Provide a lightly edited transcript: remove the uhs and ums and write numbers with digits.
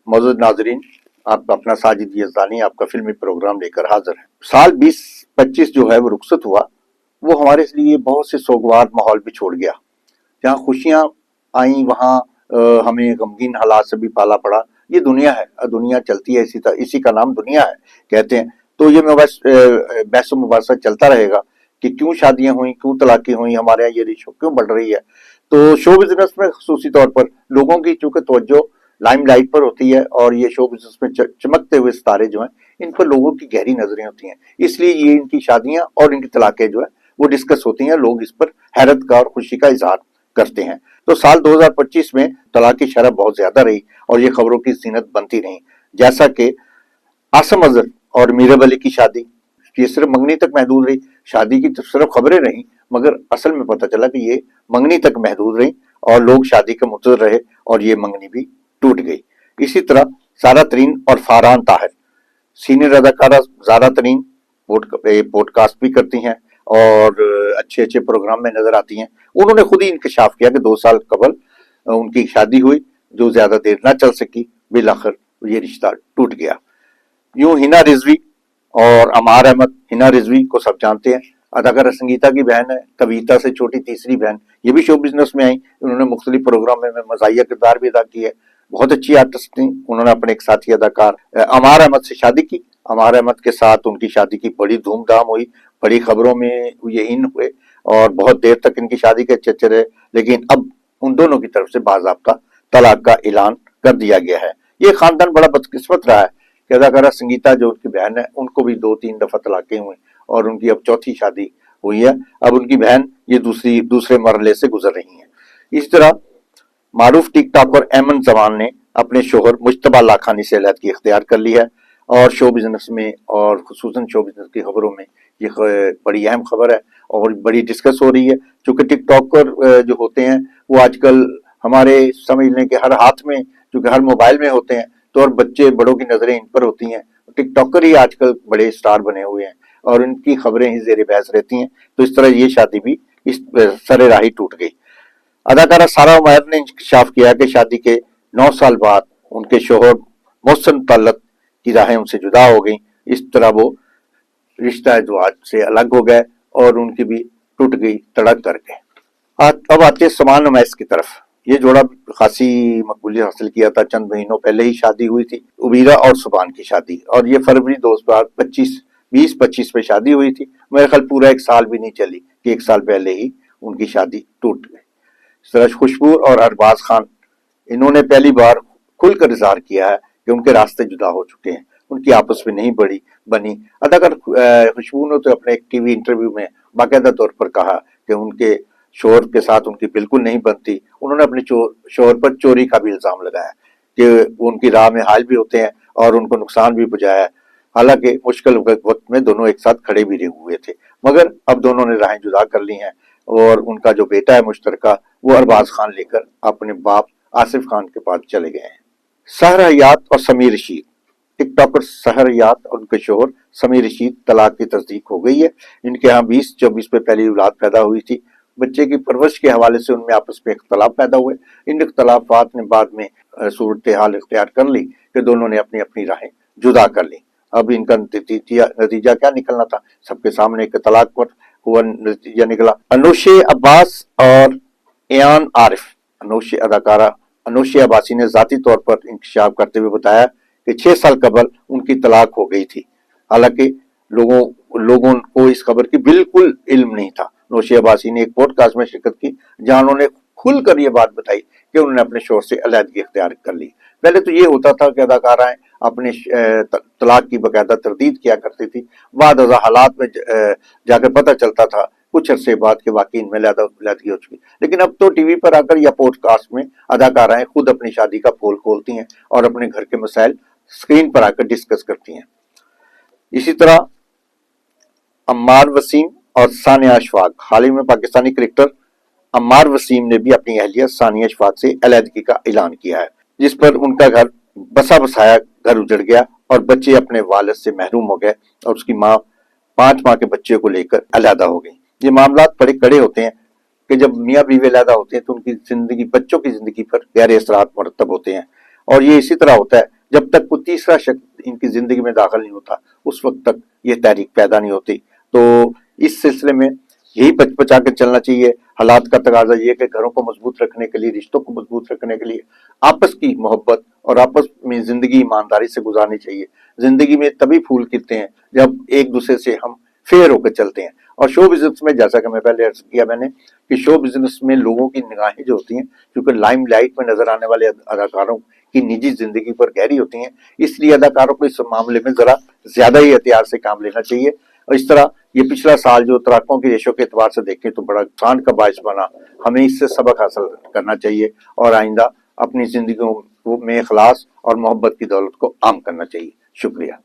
मौजूद नाजरीन, आपका अपना साजिद यज़दानी आपका फिल्मी प्रोग्राम लेकर हाजिर है। साल 2025 जो है वो रुखसत हुआ, वो हमारे लिए बहुत से सोगवार माहौल भी छोड़ गया। जहाँ खुशियाँ आई वहाँ हमें गमगीन हालात से भी पाला पड़ा। ये दुनिया है, दुनिया चलती है, इसी का नाम दुनिया है कहते हैं। तो ये बहस मुबासा चलता रहेगा कि क्यों शादियां हुई, क्यों तलाकें हुई, हमारे यहाँ ये रेशो क्यों बढ़ रही है। तो शो बिजनेस में खसूसी तौर पर लोगों की चूंकि तवज्जो लाइमलाइट पर होती है और ये शो बिजनेस में चमकते हुए सितारे जो हैं इन पर लोगों की गहरी नजरें होती हैं, इसलिए ये इनकी शादियां और इनकी तलाकें जो है वो डिस्कस होती हैं। लोग इस पर हैरत का और खुशी का इजहार करते हैं। तो साल 2025 में तलाक की शरह बहुत ज्यादा रही और ये खबरों की जीनत बनती रही। जैसा कि आसम अजहर और मीरब अली की शादी, ये सिर्फ मंगनी तक महदूद रही। शादी की सिर्फ खबरें रही, मगर असल में पता चला कि ये मंगनी तक महदूद रही और लोग शादी के मुंतज़िर रहे और ये मंगनी भी टूट गई। इसी तरह सारा तरीन और फारहान ताहिर, सीनियर अदाकारा ज़ारा तरीन पॉडकास्ट भी करती हैं और अच्छे अच्छे प्रोग्राम में नजर आती हैं। उन्होंने खुद ही इंकशाफ किया कि 2 साल कबल उनकी शादी हुई जो ज्यादा देर ना चल सकी, बिलाखिर ये रिश्ता टूट गया। यूं हिना रिजवी और अमार अहमद, हिना रिजवी को सब जानते हैं, अदाकारा संगीता की बहन है, कविता से छोटी तीसरी बहन, ये भी शो बिजनेस में आई। उन्होंने मुख्तलिफ प्रोग्राम में मज़ाहिया किरदार भी अदा किए, बहुत अच्छी आर्टिस्ट थी। उन्होंने अपने एक साथी अदाकार अमार अहमद से शादी की। अमार अहमद के साथ उनकी शादी की बड़ी धूमधाम हुई, बड़ी खबरों में ये इन हुए और बहुत देर तक इनकी शादी के चर्चे रहे। लेकिन अब उन दोनों की तरफ से बाज़ाब्ता तलाक का ऐलान कर दिया गया है। ये खानदान बड़ा बदकिस्मत रहा है कि अदाकारा संगीता जो उनकी बहन है उनको भी 2-3 दफा तलाकें हुई और उनकी अब चौथी शादी हुई है। अब उनकी बहन ये दूसरे मरहले से गुजर रही है। इस तरह मारूफ टिकटॉकर एमन जमान ने अपने शोहर मुश्तबा लाखानी से अलहदगी इख्तियार कर ली है और शो बिजनेस में और खुसूसन शो बिजनेस की खबरों में ये बड़ी अहम खबर है और बड़ी डिस्कस हो रही है। चूंकि टिकटॉकर जो होते हैं वो आजकल हमारे समझने के हर हाथ में, चूंकि हर मोबाइल में होते हैं, तो और बच्चे बड़ों की नजरें इन पर होती हैं। टिकटॉकर ही आजकल बड़े स्टार बने हुए हैं और उनकी खबरें ही जेर बहस रहती हैं। तो इस तरह ये शादी भी इस सरे राही टूट गई। अदाकारा सारा उमैर ने इंकशाफ किया कि शादी के 9 साल बाद उनके शोहर मोहसिन तलत की राहें उनसे जुदा हो गई। इस तरह वो रिश्ता अज़वाज से अलग हो गए और उनकी भी टूट गई तड़क करके। अब आते हैं समान उमैस की तरफ। ये जोड़ा खासी मकबूलियत हासिल किया था, चंद महीनों पहले ही शादी हुई थी उबीरा और सुबान की शादी, और ये फरवरी 2025 में शादी हुई थी। मेरे ख्याल पूरा 1 साल भी नहीं चली कि 1 साल पहले ही उनकी शादी टूट गई। इस तरह खुशबू और अरबाज खान, इन्होंने पहली बार खुलकर इजहार किया है कि उनके रास्ते जुदा हो चुके हैं, उनकी आपस में नहीं बनी। अदाकार खुशबू ने तो अपने एक टीवी इंटरव्यू में बाकायदा तौर पर कहा कि उनके शोहर के साथ उनकी बिल्कुल नहीं बनती। उन्होंने अपने शोहर पर चोरी का भी इल्जाम लगाया कि वो उनकी राह में हाल भी होते हैं और उनको नुकसान भी पहुंचाया है। हालांकि मुश्किल वक्त में दोनों एक साथ खड़े भी हुए थे, मगर अब दोनों ने राहें जुदा कर ली हैं और उनका जो बेटा है मुश्तरका, वो अरबाज खान लेकर अपने बाप आसिफ खान के पास चले गए हैं। सहर हयात और समीर रशीद, टिकटॉकर सहर हयात और उनके शोहर समीर रशीद तलाक की तस्दीक हो गई है। इनके यहाँ 2024 में पहली औलाद पैदा हुई थी। बच्चे की परवरिश के हवाले से उनमें आपस में इख्तलाफ पैदा हुए। इन इख्तलाफात ने बाद में सूरत हाल इख्तियार कर ली कि दोनों ने अपनी अपनी राहें जुदा कर ली। अब इनका नतीजा क्या निकलना था सबके सामने, एक तलाक पर हुआ नतीजा निकला। अनोशे अब्बास और एयान आरिफ, अदाकारा अनोशे अब्बासी ने जाती तौर पर इंकशाफ करते हुए बताया कि 6 साल कबल उनकी तलाक हो गई थी। हालांकि लोगों को इस खबर की बिल्कुल इल्म नहीं था। नौशी अब्बासी ने एक पॉडकास्ट में शिरकत की जहां उन्होंने खुलकर ये बात बताई कि उन्होंने अपने शोहर से अलहदगी इख्तियार कर ली। पहले तो ये होता था कि अदाकाराएं अपने तलाक की बाकायदा तरदीद किया करती थी, बाद हालात में जाकर पता चलता था कुछ अरसे बाद के वाकई इनमें अलहदगी हो चुकी। लेकिन अब तो टीवी पर आकर या पॉडकास्ट में अदाकाराएं खुद अपनी शादी का पोल खोलती हैं और अपने घर के मसाइल स्क्रीन पर आकर डिस्कस करती हैं। इसी तरह अम्मार वसीम और सानिया अशफाक, हाल ही में पाकिस्तानी क्रिकेटर अम्मार वसीम ने भी अपनी अहलिया सानिया अशफाक से अलहदगी का ऐलान किया है, जिस पर उनका घर बसा बसाया घर उजड़ गया और बच्चे अपने वालिद से महरूम हो गए और उसकी माँ 5 माह के बच्चे को लेकर अलहदा हो गई। ये मामलात बड़े कड़े होते हैं कि जब मियाँ बीवी अलहदा होते हैं तो उनकी जिंदगी, बच्चों की जिंदगी पर गहरे असरात मुरतब होते हैं। और ये इसी तरह होता है जब तक कोई तीसरा शख्स इनकी जिंदगी में दाखिल नहीं होता उस वक्त तक ये तहरीक पैदा नहीं होती। तो इस सिलसिले में यही बचा के चलना चाहिए। हालात का तकाजा ये कि घरों को मजबूत रखने के लिए, रिश्तों को मजबूत रखने के लिए आपस की मोहब्बत और आपस में जिंदगी ईमानदारी से गुजारनी चाहिए। जिंदगी में तभी फूल खिलते हैं जब एक दूसरे से हम फेयर होकर चलते हैं। और शो बिजनेस में, जैसा कि मैं पहले अर्ज किया मैंने, कि शो बिजनेस में लोगों की निगाहें जो होती हैं, क्योंकि लाइमलाइट में नजर आने वाले अदाकारों की निजी जिंदगी पर गहरी होती हैं, इसलिए अदाकारों को इस मामले में जरा ज्यादा ही एहतियात से काम लेना चाहिए। और इस तरह ये पिछला साल जो तराकों की रेशो के एतबार से देखें तो बड़ा कांड का बायस बना। हमें इससे सबक हासिल करना चाहिए और आइंदा अपनी जिंदगियों में इखलास और मोहब्बत की दौलत को आम करना चाहिए। शुक्रिया।